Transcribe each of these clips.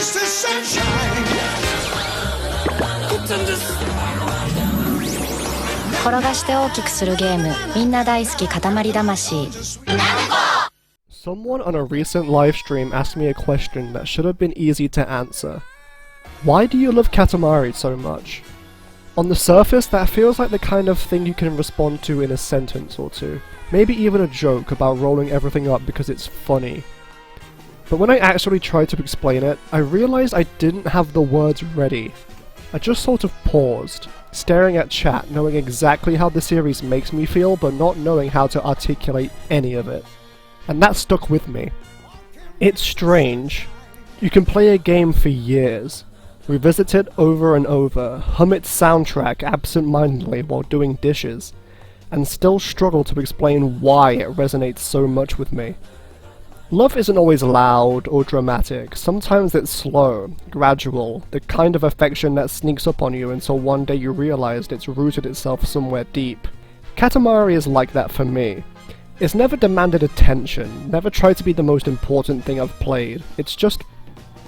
Mr. Sunshine. 転がして大きくするゲーム、みんな大好き塊魂。Someone on a recent live stream asked me a question that should have been easy to answer. Why do you love Katamari so much? On the surface, that feels like the kind of thing you can respond to in a sentence or two. Maybe even a joke about rolling everything up because it's funny. But when I actually tried to explain it, I realized I didn't have the words ready. I just sort of paused, staring at chat, knowing exactly how the series makes me feel, but not knowing how to articulate any of it. And that stuck with me. It's strange. You can play a game for years, revisit it over and over, hum its soundtrack absent-mindedly while doing dishes, and still struggle to explain why it resonates so much with me. Love isn't always loud or dramatic. Sometimes it's slow, gradual, the kind of affection that sneaks up on you until one day you realize it's rooted itself somewhere deep. Katamari is like that for me. It's never demanded attention, never tried to be the most important thing I've played. It's just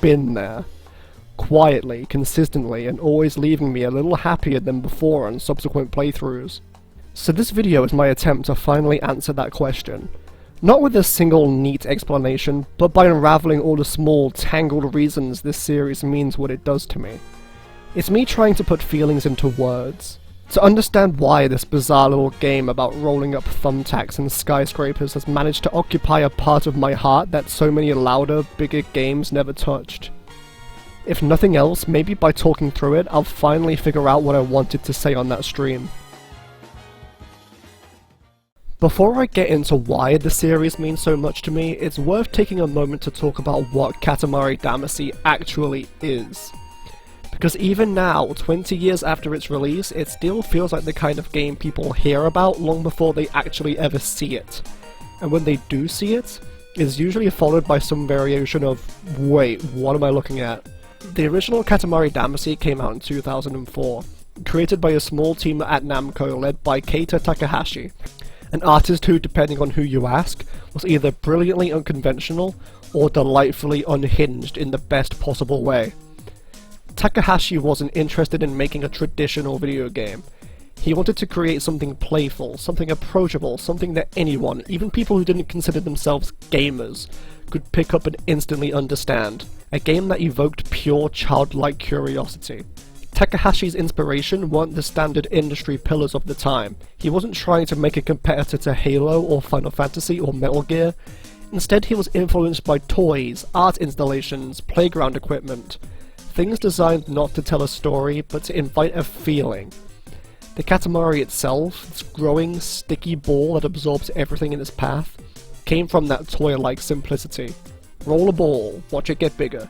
been there. Quietly, consistently, and always leaving me a little happier than before on subsequent playthroughs. So this video is my attempt to finally answer that question. Not with a single neat explanation, but by unraveling all the small, tangled reasons this series means what it does to me. It's me trying to put feelings into words. To understand why this bizarre little game about rolling up thumbtacks and skyscrapers has managed to occupy a part of my heart that so many louder, bigger games never touched. If nothing else, maybe by talking through it, I'll finally figure out what I wanted to say on that stream. Before I get into why the series means so much to me, it's worth taking a moment to talk about what Katamari Damacy actually is. Because even now, 20 years after its release, it still feels like the kind of game people hear about long before they actually ever see it. And when they do see it, it's usually followed by some variation of, wait, what am I looking at? The original Katamari Damacy came out in 2004, created by a small team at Namco led by Keita Takahashi, an artist who, depending on who you ask, was either brilliantly unconventional or delightfully unhinged in the best possible way. Takahashi wasn't interested in making a traditional video game. He wanted to create something playful, something approachable, something that anyone, even people who didn't consider themselves gamers, could pick up and instantly understand. A game that evoked pure childlike curiosity. Takahashi's inspiration weren't the standard industry pillars of the time. He wasn't trying to make a competitor to Halo or Final Fantasy or Metal Gear. Instead, he was influenced by toys, art installations, playground equipment. Things designed not to tell a story, but to invite a feeling. The Katamari itself, its growing, sticky ball that absorbs everything in its path, came from that toy-like simplicity. Roll a ball, watch it get bigger.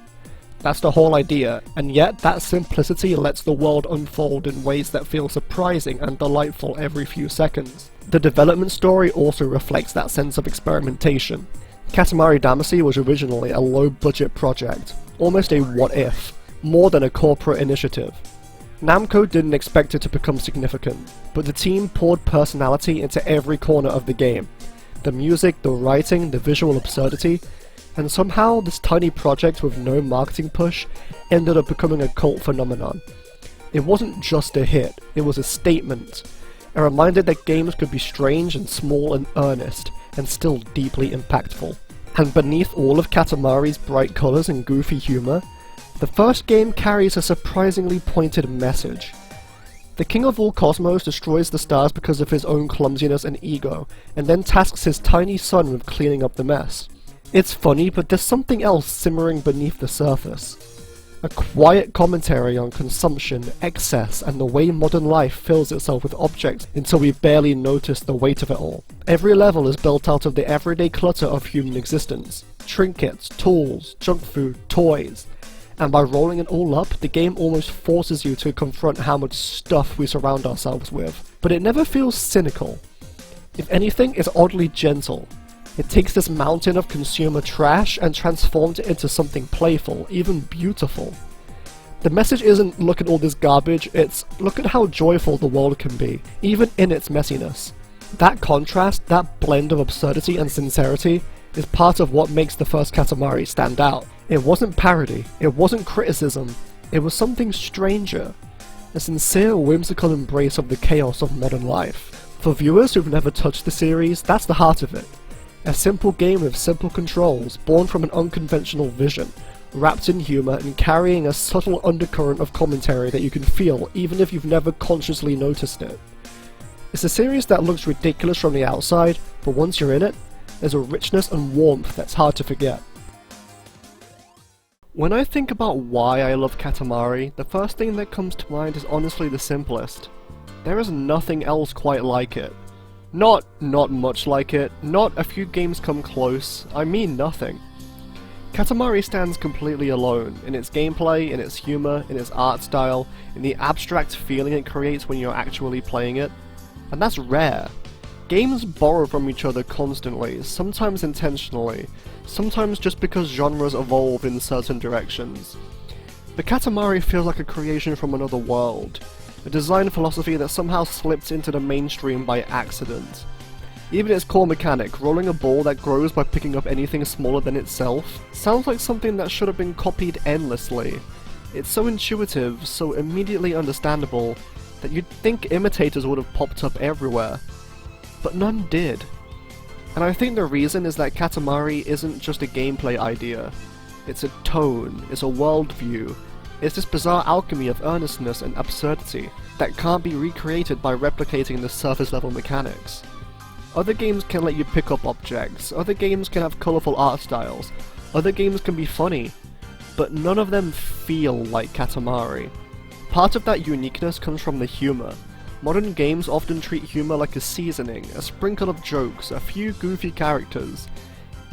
That's the whole idea, and yet that simplicity lets the world unfold in ways that feel surprising and delightful every few seconds. The development story also reflects that sense of experimentation. Katamari Damacy was originally a low-budget project, almost a what-if, more than a corporate initiative. Namco didn't expect it to become significant, but the team poured personality into every corner of the game. The music, the writing, the visual absurdity, and somehow this tiny project with no marketing push ended up becoming a cult phenomenon. It wasn't just a hit, it was a statement. A reminder that games could be strange and small and earnest, and still deeply impactful. And beneath all of Katamari's bright colours and goofy humour, the first game carries a surprisingly pointed message. The king of all cosmos destroys the stars because of his own clumsiness and ego, and then tasks his tiny son with cleaning up the mess. It's funny, but there's something else simmering beneath the surface. A quiet commentary on consumption, excess, and the way modern life fills itself with objects until we barely notice the weight of it all. Every level is built out of the everyday clutter of human existence. Trinkets, tools, junk food, toys. And by rolling it all up, the game almost forces you to confront how much stuff we surround ourselves with. But it never feels cynical. If anything, it's oddly gentle. It takes this mountain of consumer trash and transforms it into something playful, even beautiful. The message isn't look at all this garbage, it's look at how joyful the world can be, even in its messiness. That contrast, that blend of absurdity and sincerity, is part of what makes the first Katamari stand out. It wasn't parody, it wasn't criticism, it was something stranger. A sincere, whimsical embrace of the chaos of modern life. For viewers who've never touched the series, that's the heart of it. A simple game with simple controls, born from an unconventional vision, wrapped in humour and carrying a subtle undercurrent of commentary that you can feel even if you've never consciously noticed it. It's a series that looks ridiculous from the outside, but once you're in it, there's a richness and warmth that's hard to forget. When I think about why I love Katamari, the first thing that comes to mind is honestly the simplest. There is nothing else quite like it. Not much like it, not a few games come close, I mean nothing. Katamari stands completely alone, in its gameplay, in its humour, in its art style, in the abstract feeling it creates when you're actually playing it. And that's rare. Games borrow from each other constantly, sometimes intentionally, sometimes just because genres evolve in certain directions. But Katamari feels like a creation from another world, a design philosophy that somehow slipped into the mainstream by accident. Even its core mechanic, rolling a ball that grows by picking up anything smaller than itself, sounds like something that should have been copied endlessly. It's so intuitive, so immediately understandable, that you'd think imitators would have popped up everywhere. But none did. And I think the reason is that Katamari isn't just a gameplay idea. It's a tone, it's a worldview, it's this bizarre alchemy of earnestness and absurdity that can't be recreated by replicating the surface level mechanics. Other games can let you pick up objects, other games can have colourful art styles, other games can be funny, but none of them feel like Katamari. Part of that uniqueness comes from the humour. Modern games often treat humour like a seasoning, a sprinkle of jokes, a few goofy characters.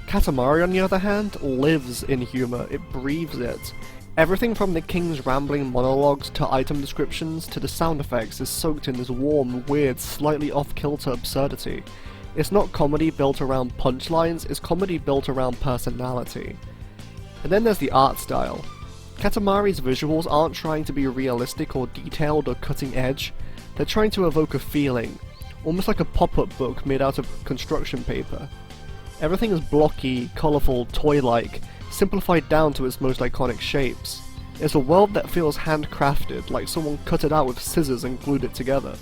Katamari, on the other hand, lives in humour, it breathes it. Everything from the king's rambling monologues to item descriptions to the sound effects is soaked in this warm, weird, slightly off-kilter absurdity. It's not comedy built around punchlines, it's comedy built around personality. And then there's the art style. Katamari's visuals aren't trying to be realistic or detailed or cutting edge, they're trying to evoke a feeling, almost like a pop-up book made out of construction paper. Everything is blocky, colourful, toy-like, simplified down to its most iconic shapes. It's a world that feels handcrafted, like someone cut it out with scissors and glued it together.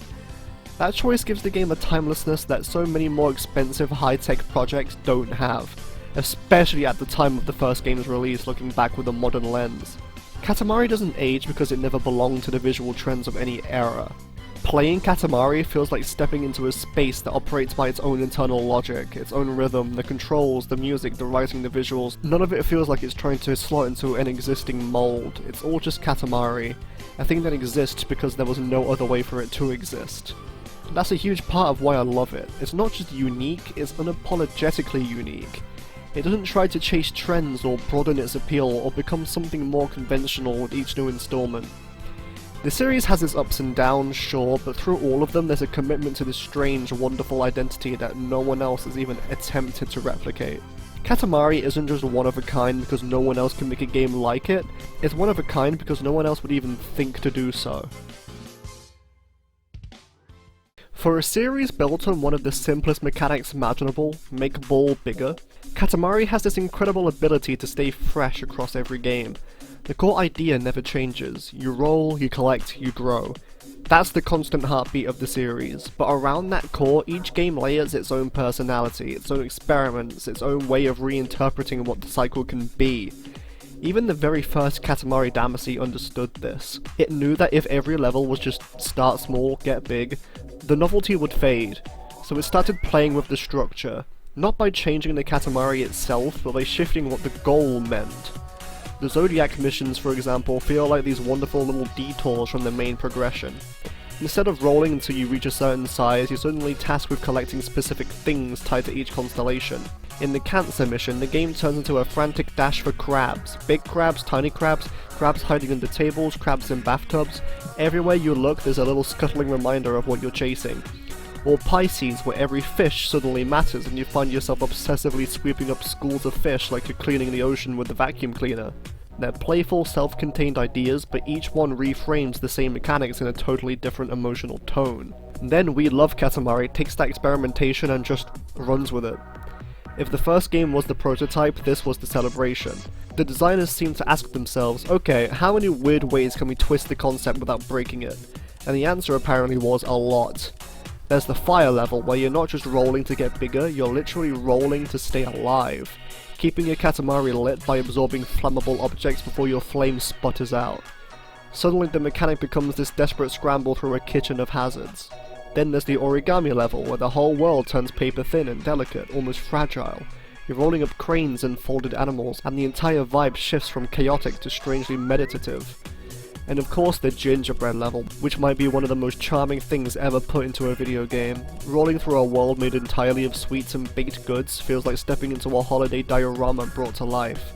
That choice gives the game a timelessness that so many more expensive high-tech projects don't have, especially at the time of the first game's release looking back with a modern lens. Katamari doesn't age because it never belonged to the visual trends of any era. Playing Katamari feels like stepping into a space that operates by its own internal logic, its own rhythm, the controls, the music, the writing, the visuals. None of it feels like it's trying to slot into an existing mold. It's all just Katamari, a thing that exists because there was no other way for it to exist. That's a huge part of why I love it. It's not just unique, it's unapologetically unique. It doesn't try to chase trends or broaden its appeal or become something more conventional with each new installment. The series has its ups and downs, sure, but through all of them there's a commitment to this strange, wonderful identity that no one else has even attempted to replicate. Katamari isn't just one of a kind because no one else can make a game like it, it's one of a kind because no one else would even think to do so. For a series built on one of the simplest mechanics imaginable, make ball bigger, Katamari has this incredible ability to stay fresh across every game. The core idea never changes. You roll, you collect, you grow. That's the constant heartbeat of the series, but around that core, each game layers its own personality, its own experiments, its own way of reinterpreting what the cycle can be. Even the very first Katamari Damacy understood this. It knew that if every level was just start small, get big, the novelty would fade, so it started playing with the structure, not by changing the Katamari itself, but by shifting what the goal meant. The Zodiac missions, for example, feel like these wonderful little detours from the main progression. Instead of rolling until you reach a certain size, you're suddenly tasked with collecting specific things tied to each constellation. In the Cancer mission, the game turns into a frantic dash for crabs. Big crabs, tiny crabs, crabs hiding under tables, crabs in bathtubs. Everywhere you look, there's a little scuttling reminder of what you're chasing. Or Pisces, where every fish suddenly matters and you find yourself obsessively sweeping up schools of fish like you're cleaning the ocean with the vacuum cleaner. They're playful, self-contained ideas, but each one reframes the same mechanics in a totally different emotional tone. And then We Love Katamari takes that experimentation and just runs with it. If the first game was the prototype, this was the celebration. The designers seem to ask themselves, okay, how many weird ways can we twist the concept without breaking it? And the answer apparently was a lot. There's the fire level, where you're not just rolling to get bigger, you're literally rolling to stay alive, keeping your Katamari lit by absorbing flammable objects before your flame sputters out. Suddenly the mechanic becomes this desperate scramble through a kitchen of hazards. Then there's the origami level, where the whole world turns paper thin and delicate, almost fragile. You're rolling up cranes and folded animals, and the entire vibe shifts from chaotic to strangely meditative. And of course the gingerbread level, which might be one of the most charming things ever put into a video game. Rolling through a world made entirely of sweets and baked goods feels like stepping into a holiday diorama brought to life.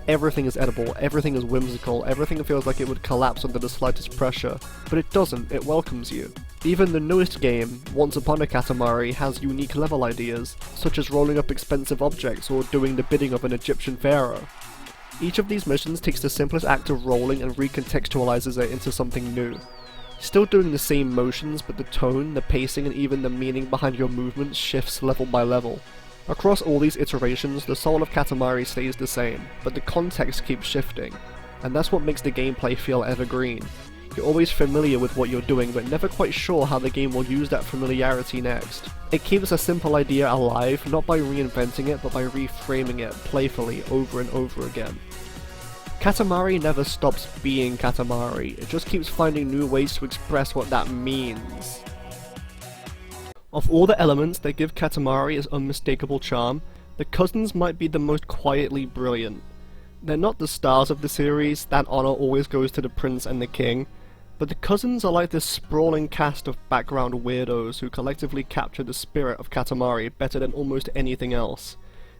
Everything is edible, everything is whimsical, everything feels like it would collapse under the slightest pressure, but it doesn't, it welcomes you. Even the newest game, Once Upon a Katamari, has unique level ideas, such as rolling up expensive objects or doing the bidding of an Egyptian pharaoh. Each of these missions takes the simplest act of rolling and recontextualizes it into something new. Still doing the same motions, but the tone, the pacing, and even the meaning behind your movements shifts level by level. Across all these iterations, the soul of Katamari stays the same, but the context keeps shifting, and that's what makes the gameplay feel evergreen. You're always familiar with what you're doing, but never quite sure how the game will use that familiarity next. It keeps a simple idea alive, not by reinventing it, but by reframing it playfully over and over again. Katamari never stops being Katamari, it just keeps finding new ways to express what that means. Of all the elements that give Katamari its unmistakable charm, the cousins might be the most quietly brilliant. They're not the stars of the series, that honor always goes to the prince and the king, but the cousins are like this sprawling cast of background weirdos who collectively capture the spirit of Katamari better than almost anything else.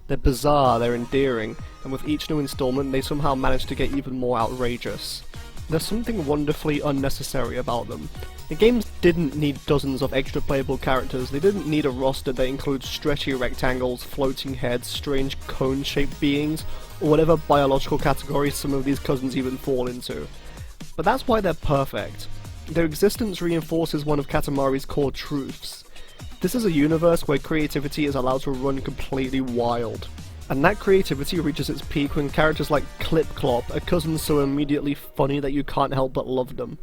They're bizarre, they're endearing, and with each new installment they somehow manage to get even more outrageous. There's something wonderfully unnecessary about them. The games didn't need dozens of extra playable characters, they didn't need a roster that includes stretchy rectangles, floating heads, strange cone-shaped beings, or whatever biological categories some of these cousins even fall into. But that's why they're perfect. Their existence reinforces one of Katamari's core truths. This is a universe where creativity is allowed to run completely wild. And that creativity reaches its peak when characters like Clip-Clop are cousins so immediately funny that you can't help but love them.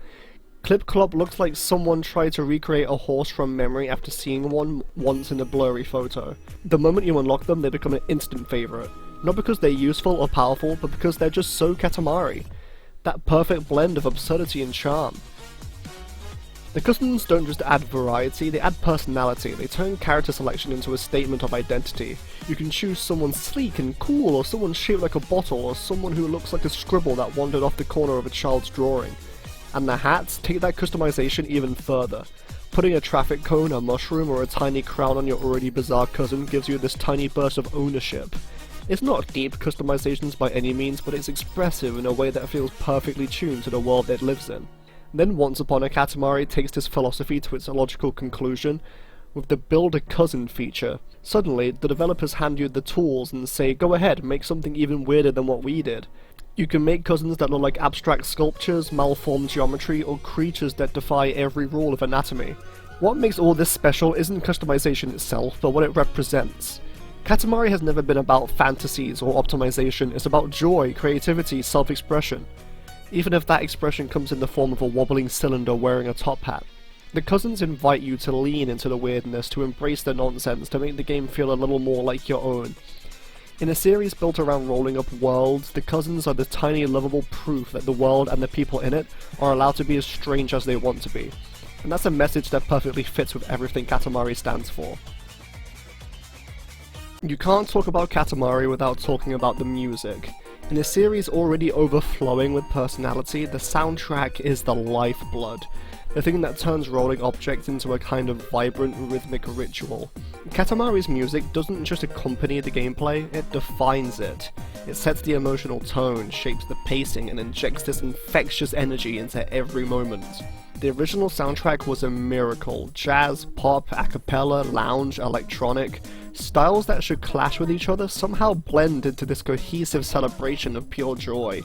Clip-Clop looks like someone tried to recreate a horse from memory after seeing one once in a blurry photo. The moment you unlock them, they become an instant favourite. Not because they're useful or powerful, but because they're just so Katamari. That perfect blend of absurdity and charm. The cousins don't just add variety, they add personality. They turn character selection into a statement of identity. You can choose someone sleek and cool, or someone shaped like a bottle, or someone who looks like a scribble that wandered off the corner of a child's drawing. And the hats take that customization even further. Putting a traffic cone, a mushroom, or a tiny crown on your already bizarre cousin gives you this tiny burst of ownership. It's not deep customizations by any means, but it's expressive in a way that feels perfectly tuned to the world it lives in. Then Once Upon a Katamari takes this philosophy to its logical conclusion with the Build a Cousin feature. Suddenly, the developers hand you the tools and say, go ahead, make something even weirder than what we did. You can make cousins that look like abstract sculptures, malformed geometry, or creatures that defy every rule of anatomy. What makes all this special isn't customization itself, but what it represents. Katamari has never been about fantasies or optimization, it's about joy, creativity, self-expression. Even if that expression comes in the form of a wobbling cylinder wearing a top hat. The cousins invite you to lean into the weirdness, to embrace the nonsense, to make the game feel a little more like your own. In a series built around rolling up worlds, the cousins are the tiny lovable proof that the world and the people in it are allowed to be as strange as they want to be. And that's a message that perfectly fits with everything Katamari stands for. You can't talk about Katamari without talking about the music. In a series already overflowing with personality, the soundtrack is the lifeblood. The thing that turns rolling objects into a kind of vibrant, rhythmic ritual. Katamari's music doesn't just accompany the gameplay, it defines it. It sets the emotional tone, shapes the pacing, and injects this infectious energy into every moment. The original soundtrack was a miracle. Jazz, pop, a cappella, lounge, electronic. Styles that should clash with each other somehow blend into this cohesive celebration of pure joy.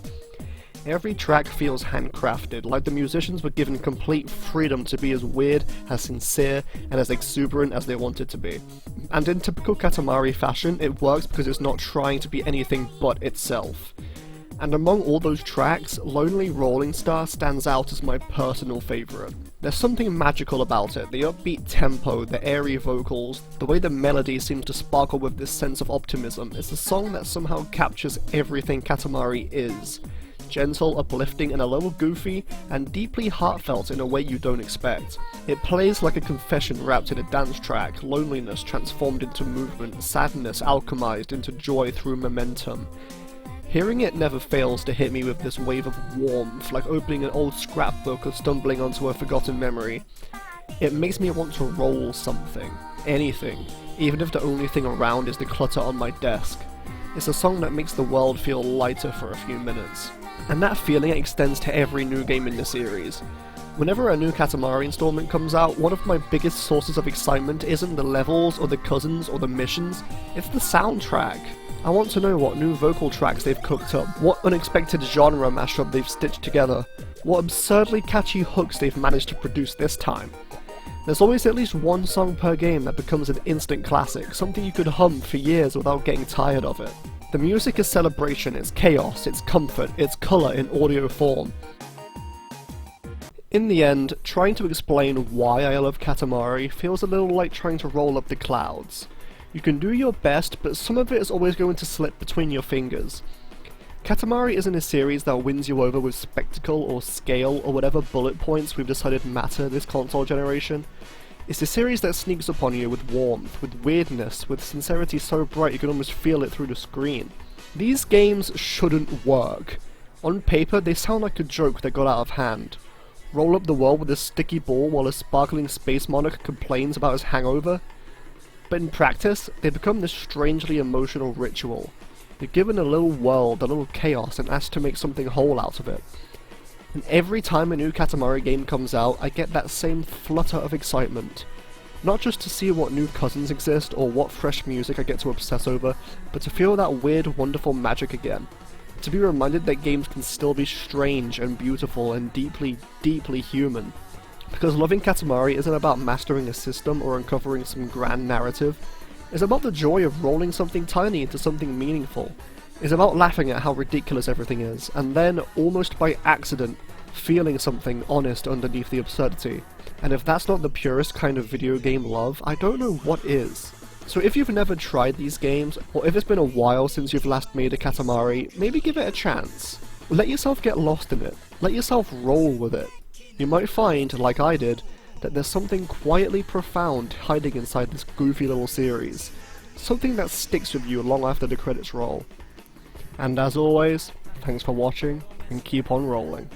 Every track feels handcrafted, like the musicians were given complete freedom to be as weird, as sincere, and as exuberant as they wanted to be. And in typical Katamari fashion, it works because it's not trying to be anything but itself. And among all those tracks, Lonely Rolling Star stands out as my personal favourite. There's something magical about it, the upbeat tempo, the airy vocals, the way the melody seems to sparkle with this sense of optimism. It's a song that somehow captures everything Katamari is. Gentle, uplifting, and a little goofy, and deeply heartfelt in a way you don't expect. It plays like a confession wrapped in a dance track, loneliness transformed into movement, sadness alchemized into joy through momentum. Hearing it never fails to hit me with this wave of warmth, like opening an old scrapbook or stumbling onto a forgotten memory. It makes me want to roll something, anything, even if the only thing around is the clutter on my desk. It's a song that makes the world feel lighter for a few minutes. And that feeling extends to every new game in the series. Whenever a new Katamari installment comes out, one of my biggest sources of excitement isn't the levels or the cousins or the missions, it's the soundtrack. I want to know what new vocal tracks they've cooked up, what unexpected genre mashup they've stitched together, what absurdly catchy hooks they've managed to produce this time. There's always at least one song per game that becomes an instant classic, something you could hum for years without getting tired of it. The music is celebration, it's chaos, it's comfort, it's colour in audio form. In the end, trying to explain why I love Katamari feels a little like trying to roll up the clouds. You can do your best, but some of it is always going to slip between your fingers. Katamari isn't a series that wins you over with spectacle or scale or whatever bullet points we've decided matter this console generation. It's a series that sneaks upon you with warmth, with weirdness, with sincerity so bright you can almost feel it through the screen. These games shouldn't work. On paper, they sound like a joke that got out of hand. Roll up the world with a sticky ball while a sparkling space monarch complains about his hangover. But in practice, they become this strangely emotional ritual. You're given a little world, a little chaos, and asked to make something whole out of it. And every time a new Katamari game comes out, I get that same flutter of excitement. Not just to see what new cousins exist, or what fresh music I get to obsess over, but to feel that weird, wonderful magic again. To be reminded that games can still be strange and beautiful and deeply, deeply human. Because loving Katamari isn't about mastering a system or uncovering some grand narrative. It's about the joy of rolling something tiny into something meaningful. It's about laughing at how ridiculous everything is, and then, almost by accident, feeling something honest underneath the absurdity. And if that's not the purest kind of video game love, I don't know what is. So if you've never tried these games, or if it's been a while since you've last made a Katamari, maybe give it a chance. Let yourself get lost in it. Let yourself roll with it. You might find, like I did, that there's something quietly profound hiding inside this goofy little series. Something that sticks with you long after the credits roll. And as always, thanks for watching, and keep on rolling.